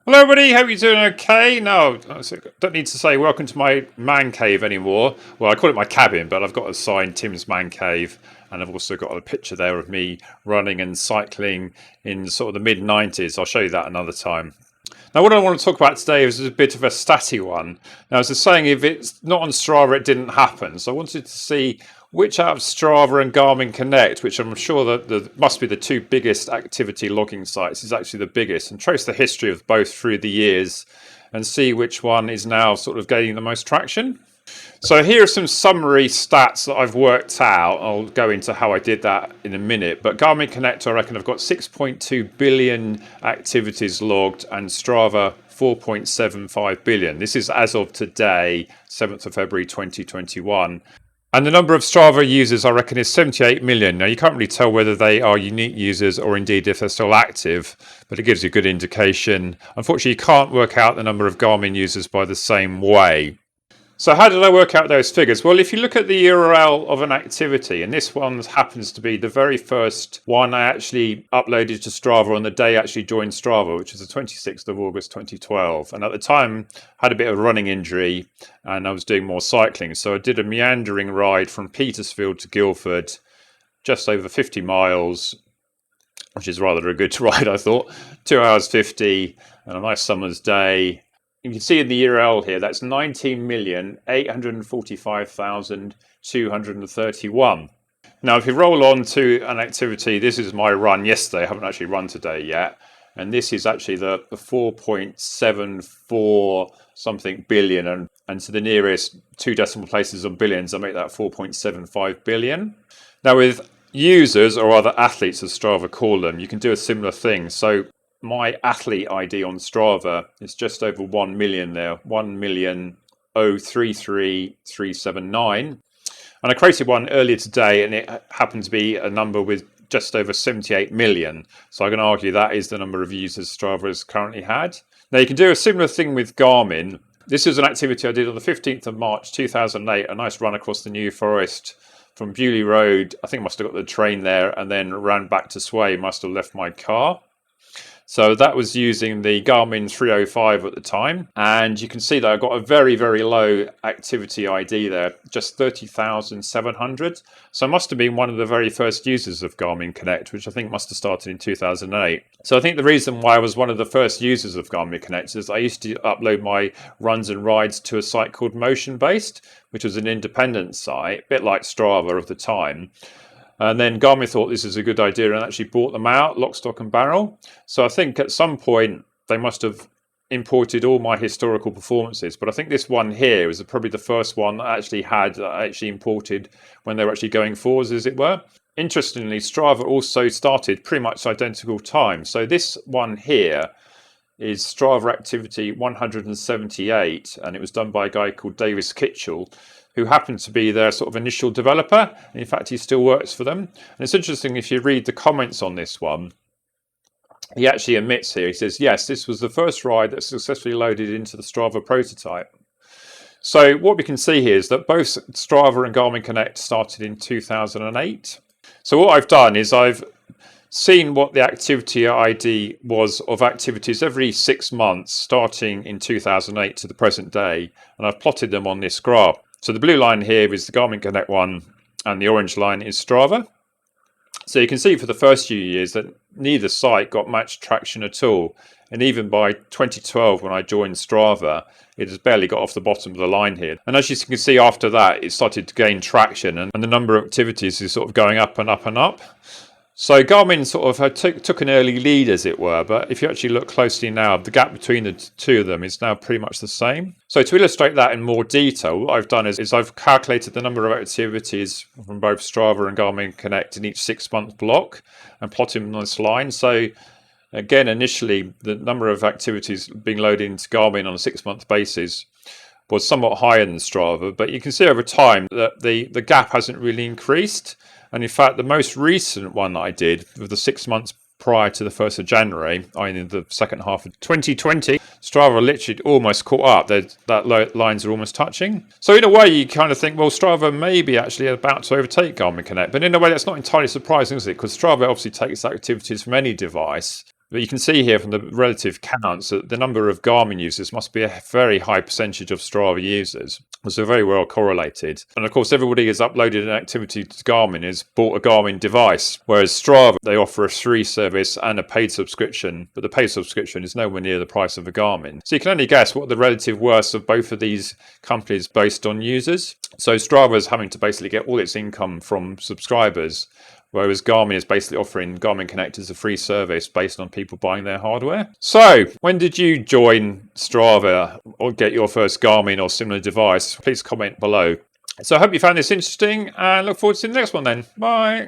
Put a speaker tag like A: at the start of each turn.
A: Hello everybody, hope you're doing okay. No, I don't need to say welcome to my man cave anymore. Well, I call it my cabin, but I've got a sign, Tim's Man Cave, and I've also got a picture there of me running and cycling in sort of the mid-90s. I'll show you that another time. Now, what I want to talk about today is a bit of a statty one. Now, as I was saying, if it's not on Strava, it didn't happen. So I wanted to see which out of Strava and Garmin Connect, which I'm sure that must be the two biggest activity logging sites, is actually the biggest, and trace the history of both through the years and see which one is now sort of gaining the most traction. So here are some summary stats that I've worked out. I'll go into how I did that in a minute. But Garmin Connect, I reckon I've got 6.2 billion activities logged and Strava 4.75 billion. This is as of today, 7th of February 2021. And the number of Strava users, I reckon, is 78 million. Now, you can't really tell whether they are unique users or indeed if they're still active, but it gives you a good indication. Unfortunately, you can't work out the number of Garmin users by the same way. So how did I work out those figures? Well, if you look at the URL of an activity, and this one happens to be the very first one I actually uploaded to Strava on the day I actually joined Strava, which is the 26th of August 2012. And at the time, I had a bit of a running injury and I was doing more cycling. So I did a meandering ride from Petersfield to Guildford, just over 50 miles, which is rather a good ride, I thought. 2 hours 50 and a nice summer's day. You can see in the URL here, that's 19,845,231. Now, if you roll on to an activity, this is my run yesterday. I haven't actually run today yet. And this is actually the 4.74 something billion. And to the nearest two decimal places on billions, I make that 4.75 billion. Now, with users, or other athletes as Strava call them, you can do a similar thing. So my athlete ID on Strava is just over 1 million there, 1,033,379. And I created one earlier today and it happened to be a number with just over 78 million. So I can argue that is the number of users Strava has currently had. Now you can do a similar thing with Garmin. This is an activity I did on the 15th of March 2008, a nice run across the New Forest from Bewley Road. I think I must have got the train there and then ran back to Sway, must have left my car. So that was using the Garmin 305 at the time. And you can see that I got a very, very low activity ID there, just 30,700. So I must have been one of the very first users of Garmin Connect, which I think must have started in 2008. So I think the reason why I was one of the first users of Garmin Connect is I used to upload my runs and rides to a site called Motion Based, which was an independent site, a bit like Strava of the time. And then Garmin thought this is a good idea and actually bought them out, lock, stock and barrel. So I think at some point they must have imported all my historical performances. But I think this one here was probably the first one that actually imported when they were actually going forwards, as it were. Interestingly, Strava also started pretty much identical time. So this one here is Strava activity 178, and it was done by a guy called Davis Kitchell, who happened to be their sort of initial developer. And in fact, he still works for them. And it's interesting, if you read the comments on this one, he actually admits here, he says, yes, this was the first ride that successfully loaded into the Strava prototype. So what we can see here is that both Strava and Garmin Connect started in 2008. So what I've done is I've seen what the activity ID was of activities every 6 months, starting in 2008 to the present day. And I've plotted them on this graph. So the blue line here is the Garmin Connect one, and the orange line is Strava. So you can see for the first few years that neither site got much traction at all. And even by 2012, when I joined Strava, it has barely got off the bottom of the line here. And as you can see, after that, it started to gain traction, and the number of activities is sort of going up and up and up. So Garmin sort of took an early lead, as it were, but if you actually look closely now, the gap between the two of them is now pretty much the same. So to illustrate that in more detail, what I've done is I've calculated the number of activities from both Strava and Garmin Connect in each 6-month block and plotted them on this line. So again, initially, the number of activities being loaded into Garmin on a 6-month basis was somewhat higher than Strava, but you can see over time that the gap hasn't really increased. And in fact, the most recent one that I did, with the 6 months prior to the 1st of January, in the second half of 2020, Strava literally almost caught up. That lines are almost touching. So in a way, you kind of think, well, Strava may be actually about to overtake Garmin Connect. But in a way, that's not entirely surprising, is it? Because Strava obviously takes activities from any device But you can see here from the relative counts that the number of Garmin users must be a very high percentage of Strava users. So very well correlated. And of course, everybody has uploaded an activity to Garmin has bought a Garmin device, whereas Strava, they offer a free service and a paid subscription, but the paid subscription is nowhere near the price of a Garmin. So you can only guess what the relative worth of both of these companies based on users. So Strava is having to basically get all its income from subscribers, whereas Garmin is basically offering Garmin Connect as a free service based on people buying their hardware. So, when did you join Strava or get your first Garmin or similar device? Please comment below. So I hope you found this interesting and look forward to seeing the next one then. Bye.